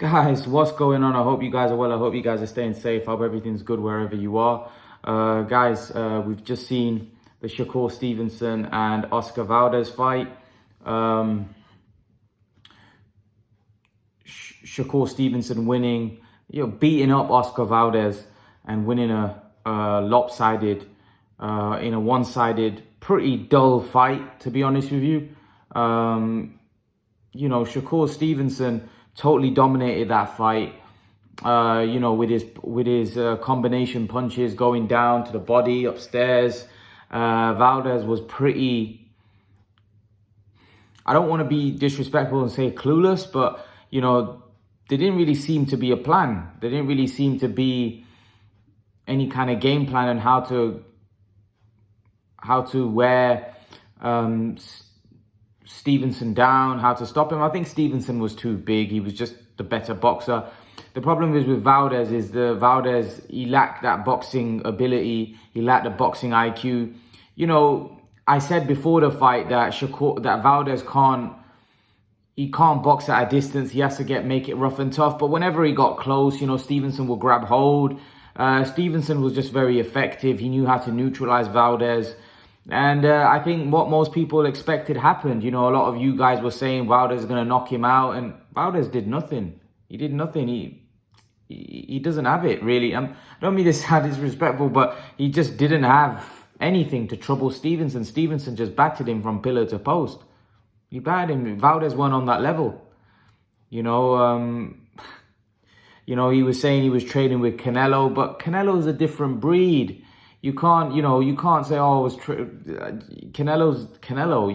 Guys, what's going on? I hope you guys are well. I hope you guys are staying safe. I hope everything's good wherever you are. Guys, we've just seen the Shakur Stevenson and Oscar Valdez fight. Shakur Stevenson winning, beating up Oscar Valdez and winning a lopsided, in a one-sided, pretty dull fight, to be honest with you. Shakur Stevenson totally dominated that fight. With his combination punches going down to the body, upstairs. Valdez was pretty, I don't want to be disrespectful and say clueless, but, there didn't really seem to be a plan. There didn't really seem to be any kind of game plan on how to wear Stevenson down, how to stop him. I think Stevenson was too big. He was just the better boxer. The problem is with Valdez is Valdez, he lacked that boxing ability. He lacked the boxing IQ. I said before the fight that Valdez can't box at a distance. He has to make it rough and tough. But whenever he got close, Stevenson would grab hold. Stevenson was just very effective. He knew how to neutralize Valdez. And I think what most people expected happened. A lot of you guys were saying Valdez is going to knock him out. And Valdez did nothing. He did nothing. He doesn't have it, really. I don't mean to sound disrespectful, but he just didn't have anything to trouble Stevenson. Stevenson just battered him from pillar to post. He battered him. Valdez weren't on that level. He was saying he was training with Canelo, but Canelo's a different breed. You can't say, oh, Canelo's Canelo,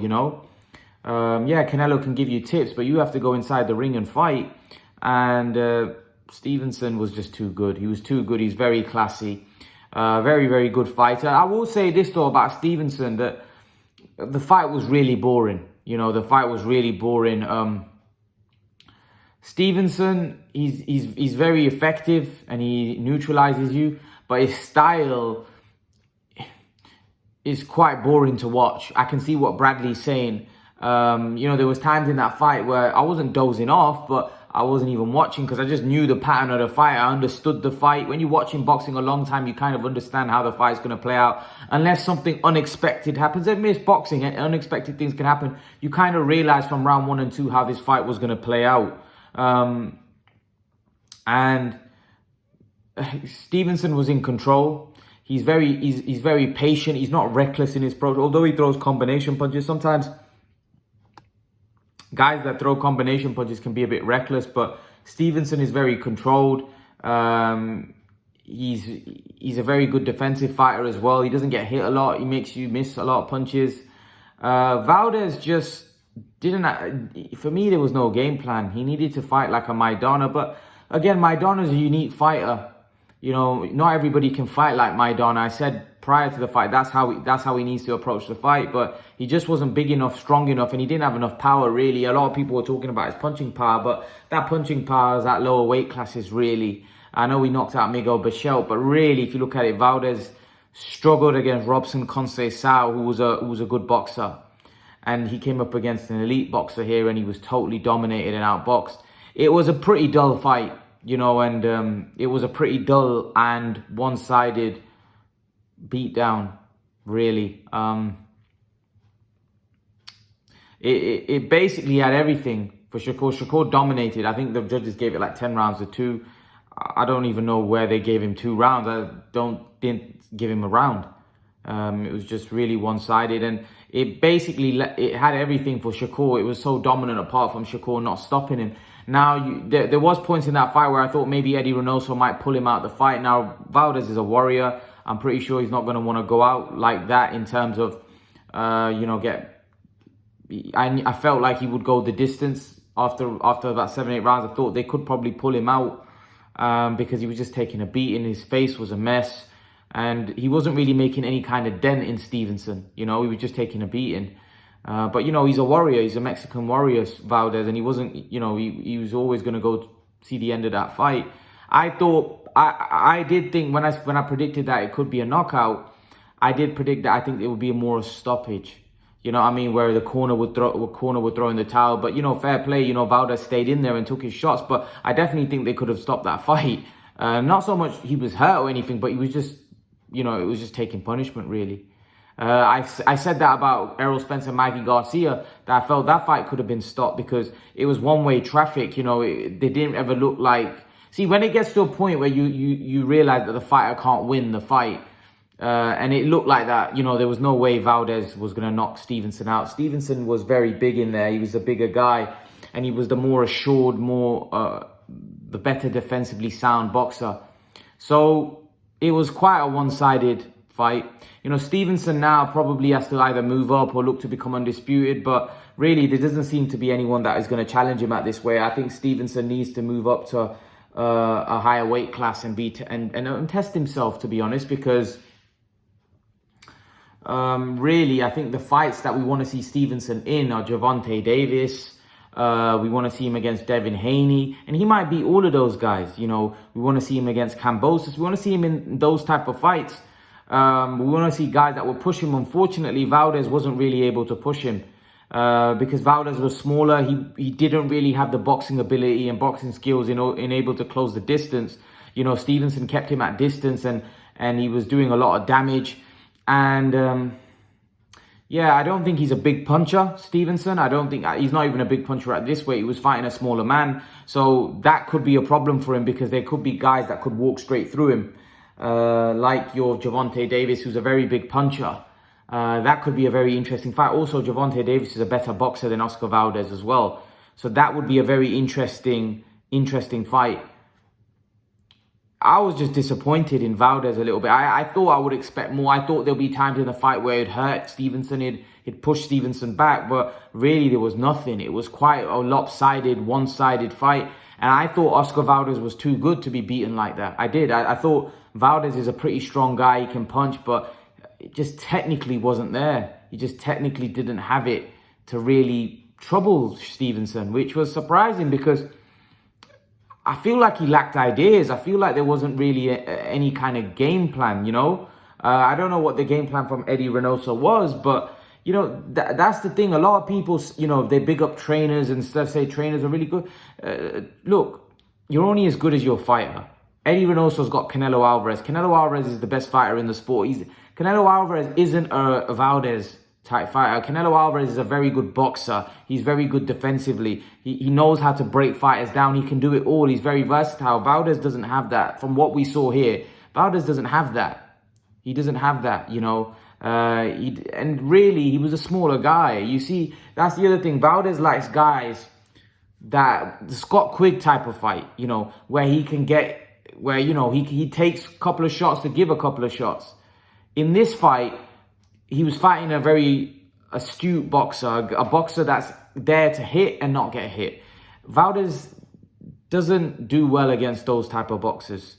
Canelo can give you tips, but you have to go inside the ring and fight. And Stevenson was just too good. He was too good. He's very classy. Very, very good fighter. I will say this, though, about Stevenson, that the fight was really boring. The fight was really boring. Stevenson, he's very effective and he neutralizes you, but his style is quite boring to watch. I can see what Bradley's saying. There was times in that fight where I wasn't dozing off, but I wasn't even watching because I just knew the pattern of the fight. I understood the fight. When you're watching boxing a long time, you kind of understand how the fight's going to play out. Unless something unexpected happens. It's boxing and unexpected things can happen. You kind of realize from round 1 and 2 how this fight was going to play out. And Stevenson was in control. He's very patient. He's not reckless in his approach. Although he throws combination punches, sometimes guys that throw combination punches can be a bit reckless, but Stevenson is very controlled. He's a very good defensive fighter as well. He doesn't get hit a lot. He makes you miss a lot of punches. Valdez just didn't... For me, there was no game plan. He needed to fight like a Maidana, but again, Maidana's a unique fighter. Not everybody can fight like Maidana. I said prior to the fight, that's how he needs to approach the fight. But he just wasn't big enough, strong enough, and he didn't have enough power, really. A lot of people were talking about his punching power, but that punching power is at lower weight classes, really. I know he knocked out Miguel Bichelt, but really, if you look at it, Valdez struggled against Robson Conceição, who was a good boxer. And he came up against an elite boxer here, and he was totally dominated and outboxed. It was a pretty dull fight. And it was a pretty dull and one-sided beatdown, really. It basically had everything for Shakur. Shakur dominated. I think the judges gave it like 10 rounds to 2. I don't even know where they gave him 2 rounds. Didn't give him a round. It was just really one-sided, and it basically it had everything for Shakur. It was so dominant apart from Shakur not stopping him. Now, there was points in that fight where I thought maybe Eddie Reynoso might pull him out the fight. Now, Valdez is a warrior. I'm pretty sure he's not going to want to go out like that in terms of, I felt like he would go the distance after about 7-8 rounds. I thought they could probably pull him out because he was just taking a beating. His face was a mess. And he wasn't really making any kind of dent in Stevenson. He was just taking a beating. But, he's a warrior. He's a Mexican warrior, Valdez. And he wasn't, he was always going to go see the end of that fight. I did think when I predicted that it could be a knockout, I did predict that I think it would be more a stoppage. You know what I mean? Where the corner would throw in the towel. But, you know, fair play. You know, Valdez stayed in there and took his shots. But I definitely think they could have stopped that fight. Not so much he was hurt or anything, but he was just, you know, it was just taking punishment, really. I said that about Errol Spence and Mikey Garcia, that I felt that fight could have been stopped because it was one-way traffic. You know, they didn't ever look like... See, when it gets to a point where you realize that the fighter can't win the fight, and it looked like that, you know, there was no way Valdez was going to knock Stevenson out. Stevenson was very big in there. He was a bigger guy, and he was the more assured, the better defensively sound boxer. So it was quite a one-sided fight. You know, Stevenson now probably has to either move up or look to become undisputed, but really there doesn't seem to be anyone that is going to challenge him at this weight. I think Stevenson needs to move up to a higher weight class and test himself, to be honest, because really I think the fights that we want to see Stevenson in are Gervonta Davis. We want to see him against Devin Haney, and he might beat all of those guys. You know, we want to see him against Kambosos. We want to see him in those type of fights. We want to see guys that will push him. Unfortunately, Valdez wasn't really able to push him because Valdez was smaller. He didn't really have the boxing ability and boxing skills in able to close the distance. You know, Stevenson kept him at distance, and he was doing a lot of damage. And yeah, I don't think he's a big puncher, Stevenson. I don't think he's not even a big puncher at this weight. He was fighting a smaller man, so that could be a problem for him because there could be guys that could walk straight through him. Like your Gervonta Davis, who's a very big puncher. That could be a very interesting fight. Also, Gervonta Davis is a better boxer than Oscar Valdez as well. So that would be a very interesting fight. I was just disappointed in Valdez a little bit. I thought I would expect more. I thought there'll be times in the fight where it'd hurt Stevenson, it'd push Stevenson back, but really there was nothing. It was quite a lopsided, one-sided fight. And I thought Oscar Valdez was too good to be beaten like that. I did. I thought Valdez is a pretty strong guy. He can punch, but it just technically wasn't there. He just technically didn't have it to really trouble Stevenson, which was surprising because I feel like he lacked ideas. I feel like there wasn't really any kind of game plan, you know. I don't know what the game plan from Eddie Reynoso was, but, you know, that's the thing. A lot of people, you know, they big up trainers and stuff, say trainers are really good. Look, you're only as good as your fighter. Eddie Reynoso's got Canelo Alvarez. Canelo Alvarez is the best fighter in the sport. Canelo Alvarez isn't a Valdez type fighter. Canelo Alvarez is a very good boxer. He's very good defensively. He knows how to break fighters down. He can do it all. He's very versatile. Valdez doesn't have that. From what we saw here, Valdez doesn't have that. He doesn't have that, you know. And really, he was a smaller guy. You see, that's the other thing. Valdez likes guys that, the Scott Quigg type of fight, you know, where he can get, where, you know, he takes a couple of shots to give a couple of shots. In this fight, he was fighting a very astute boxer, a boxer that's there to hit and not get hit. Valdez doesn't do well against those type of boxers.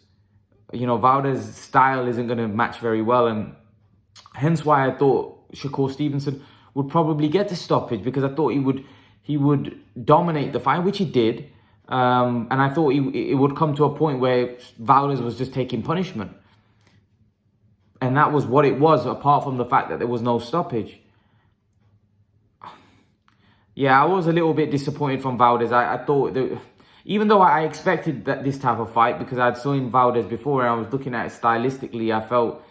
You know, Valdez's style isn't going to match very well, and hence why I thought Shakur Stevenson would probably get the stoppage, because I thought he would dominate the fight, which he did. And I thought it would come to a point where Valdez was just taking punishment. And that was what it was, apart from the fact that there was no stoppage. Yeah, I was a little bit disappointed from Valdez. I thought that, even though I expected this type of fight, because I'd seen Valdez before and I was looking at it stylistically, I felt,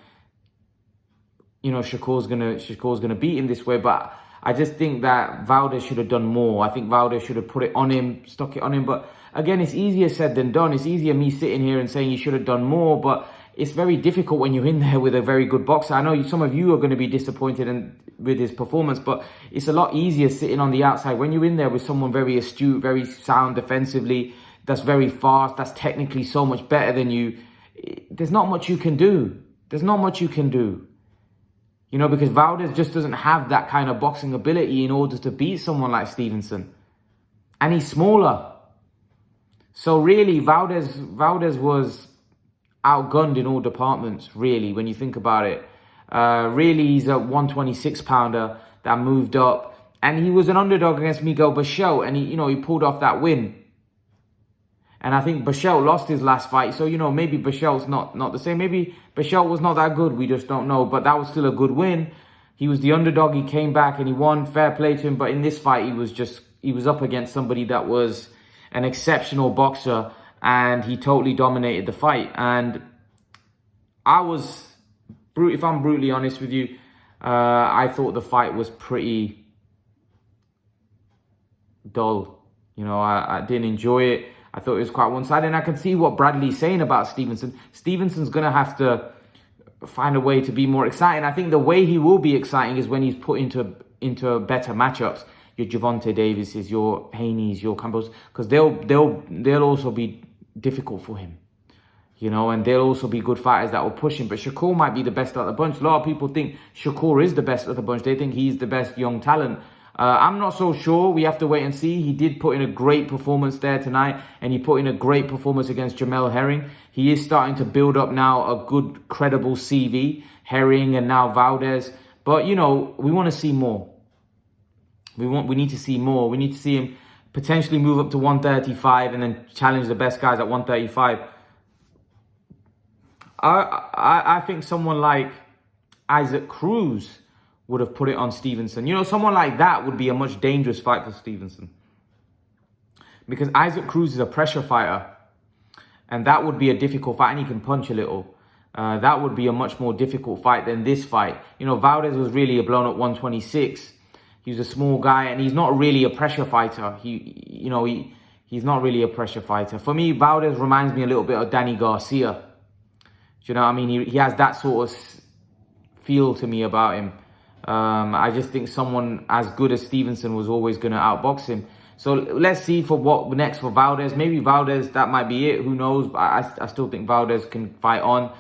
you know, Shakur's gonna beat him this way. But I just think that Valdez should have done more. I think Valdez should have put it on him, stuck it on him. But again, it's easier said than done. It's easier me sitting here and saying you should have done more, but it's very difficult when you're in there with a very good boxer. I know some of you are going to be disappointed with his performance, but it's a lot easier sitting on the outside when you're in there with someone very astute, very sound defensively, that's very fast, that's technically so much better than you. There's not much you can do. There's not much you can do. You know, because Valdez just doesn't have that kind of boxing ability in order to beat someone like Stevenson. And he's smaller. So really, Valdez was outgunned in all departments, really, when you think about it. Really, he's a 126 pounder that moved up, and he was an underdog against Miguel Berchelt, and he pulled off that win. And I think Berchelt lost his last fight, so maybe Berchelt's not the same. Maybe Berchelt was not that good, we just don't know, but that was still a good win. He was the underdog. He came back and he won. Fair play to him. But in this fight, he was up against somebody that was an exceptional boxer, and he totally dominated the fight. And if I'm brutally honest with you, I thought the fight was pretty dull. You know, I didn't enjoy it. I thought it was quite one-sided. And I can see what Bradley's saying about Stevenson. Stevenson's going to have to find a way to be more exciting. I think the way he will be exciting is when he's put into better matchups. Your Gervonta Davises, your Haney's, your Campbell's, because they'll also be difficult for him. You know, and they'll also be good fighters that will push him. But Shakur might be the best out of the bunch. A lot of people think Shakur is the best of the bunch. They think he's the best young talent. I'm not so sure. We have to wait and see. He did put in a great performance there tonight, and he put in a great performance against Jamel Herring. He is starting to build up now a good, credible CV. Herring and now Valdez. But, you know, we want to see more. We need to see more. We need to see him potentially move up to 135 and then challenge the best guys at 135. I think someone like Isaac Cruz would have put it on Stevenson. You know, someone like that would be a much dangerous fight for Stevenson. Because Isaac Cruz is a pressure fighter. And that would be a difficult fight. And he can punch a little. That would be a much more difficult fight than this fight. You know, Valdez was really a blown up 126. He was a small guy, and he's not really a pressure fighter. He's not really a pressure fighter. For me, Valdez reminds me a little bit of Danny Garcia. Do you know what I mean? He has that sort of feel to me about him. I just think someone as good as Stevenson was always going to outbox him. So let's see for what next for Valdez. Maybe Valdez, that might be it. Who knows? But I still think Valdez can fight on.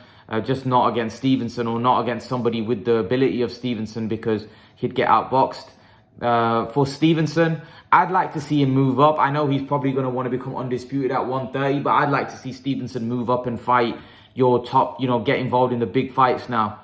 Just not against Stevenson, or not against somebody with the ability of Stevenson, because he'd get outboxed. For Stevenson, I'd like to see him move up. I know he's probably going to want to become undisputed at 130, but I'd like to see Stevenson move up and fight your top, you know, get involved in the big fights now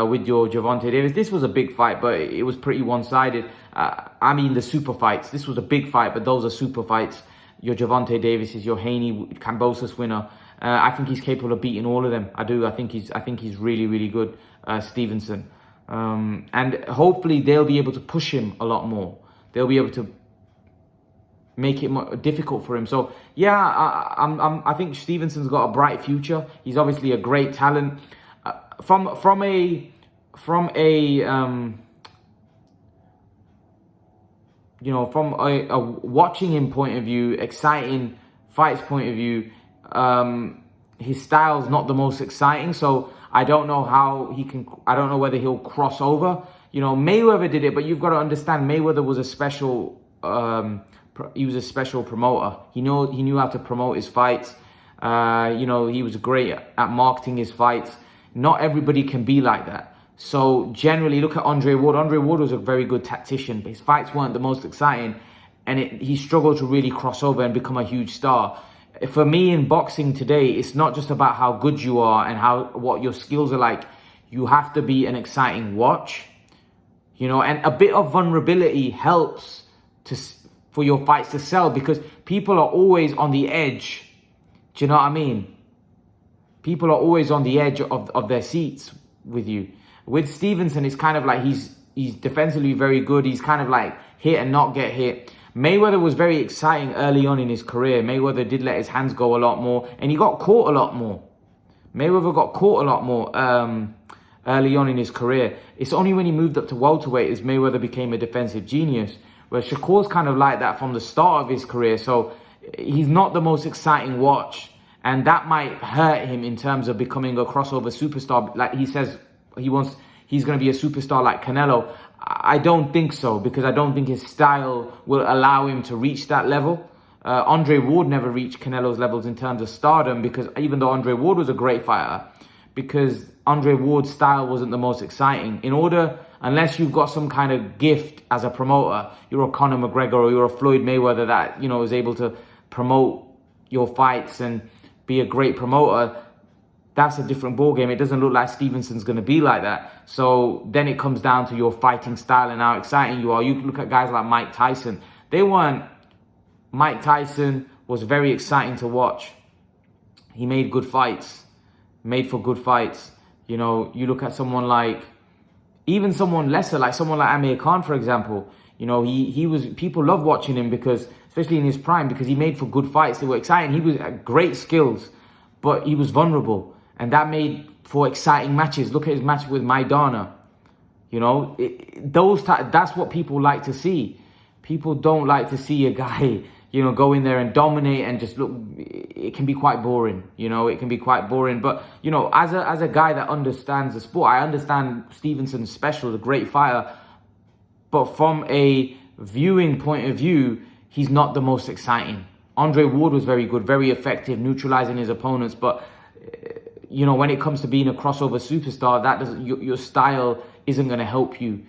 with your Gervonta Davis. This was a big fight, but it was pretty one-sided. I mean, the super fights. This was a big fight, but those are super fights. Your Gervonta Davis is your Haney, Kambosos winner. I think he's capable of beating all of them. I do. I think he's really, really good, Stevenson. And hopefully they'll be able to push him a lot more. They'll be able to make it more difficult for him. So yeah, I think Stevenson's got a bright future. He's obviously a great talent. From a watching him point of view, exciting fights point of view, his style's not the most exciting. So I don't know how he can. I don't know whether he'll cross over. You know, Mayweather did it, but you've got to understand Mayweather was a special. He was a special promoter. He knew how to promote his fights. You know, he was great at marketing his fights. Not everybody can be like that. So generally, look at Andre Ward. Andre Ward was a very good tactician, but his fights weren't the most exciting, and he struggled to really cross over and become a huge star. For me in boxing today, it's not just about how good you are and what your skills are like. You have to be an exciting watch, you know, and a bit of vulnerability helps for your fights to sell, because people are always on the edge. Do you know what I mean? People are always on the edge of their seats with you. With Stevenson, it's kind of like he's defensively very good. He's kind of like hit and not get hit. Mayweather was very exciting early on in his career. Mayweather did let his hands go a lot more, and he got caught a lot more. Mayweather got caught a lot more early on in his career. It's only when he moved up to welterweight as Mayweather became a defensive genius, where Shakur's kind of like that from the start of his career. So he's not the most exciting watch, and that might hurt him in terms of becoming a crossover superstar. Like he says, he's going to be a superstar like Canelo. I don't think so, because I don't think his style will allow him to reach that level. Andre Ward never reached Canelo's levels in terms of stardom, because even though Andre Ward was a great fighter, because Andre Ward's style wasn't the most exciting. Unless you've got some kind of gift as a promoter, you're a Conor McGregor or you're a Floyd Mayweather that, you know, is able to promote your fights and be a great promoter, that's a different ballgame. It doesn't look like Stevenson's going to be like that. So then it comes down to your fighting style and how exciting you are. You can look at guys like Mike Tyson. Mike Tyson was very exciting to watch. He made good fights, made for good fights. You know, you look at someone like Even someone lesser, like someone like Amir Khan, for example, you know, he was, people love watching him because, especially in his prime, because he made for good fights. They were exciting. He was great skills, but he was vulnerable. And that made for exciting matches. Look at his match with Maidana. You know, that's what people like to see. People don't like to see a guy, you know, go in there and dominate and just look. It can be quite boring, you know. It can be quite boring. But, you know, as a guy that understands the sport, I understand Stevenson's special, the great fighter. But from a viewing point of view, he's not the most exciting. Andre Ward was very good, very effective, neutralizing his opponents. But, you know, when it comes to being a crossover superstar, that doesn't, your style isn't going to help you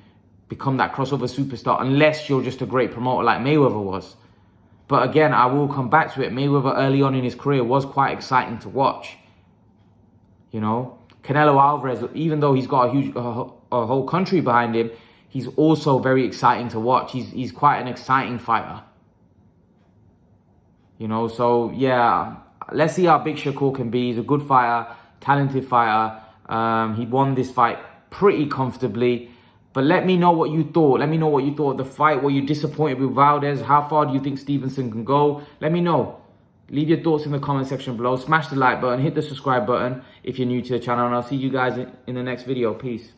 become that crossover superstar unless you're just a great promoter like Mayweather was. But again, I will come back to it. Mayweather early on in his career was quite exciting to watch. You know, Canelo Alvarez, even though he's got a whole country behind him, he's also very exciting to watch. He's quite an exciting fighter. You know, so yeah, let's see how big Shakur can be. He's a good fighter, talented fighter. He won this fight pretty comfortably. But let me know what you thought. Let me know what you thought of the fight. Were you disappointed with Valdez? How far do you think Stevenson can go? Let me know. Leave your thoughts in the comment section below. Smash the like button. Hit the subscribe button if you're new to the channel. And I'll see you guys in the next video. Peace.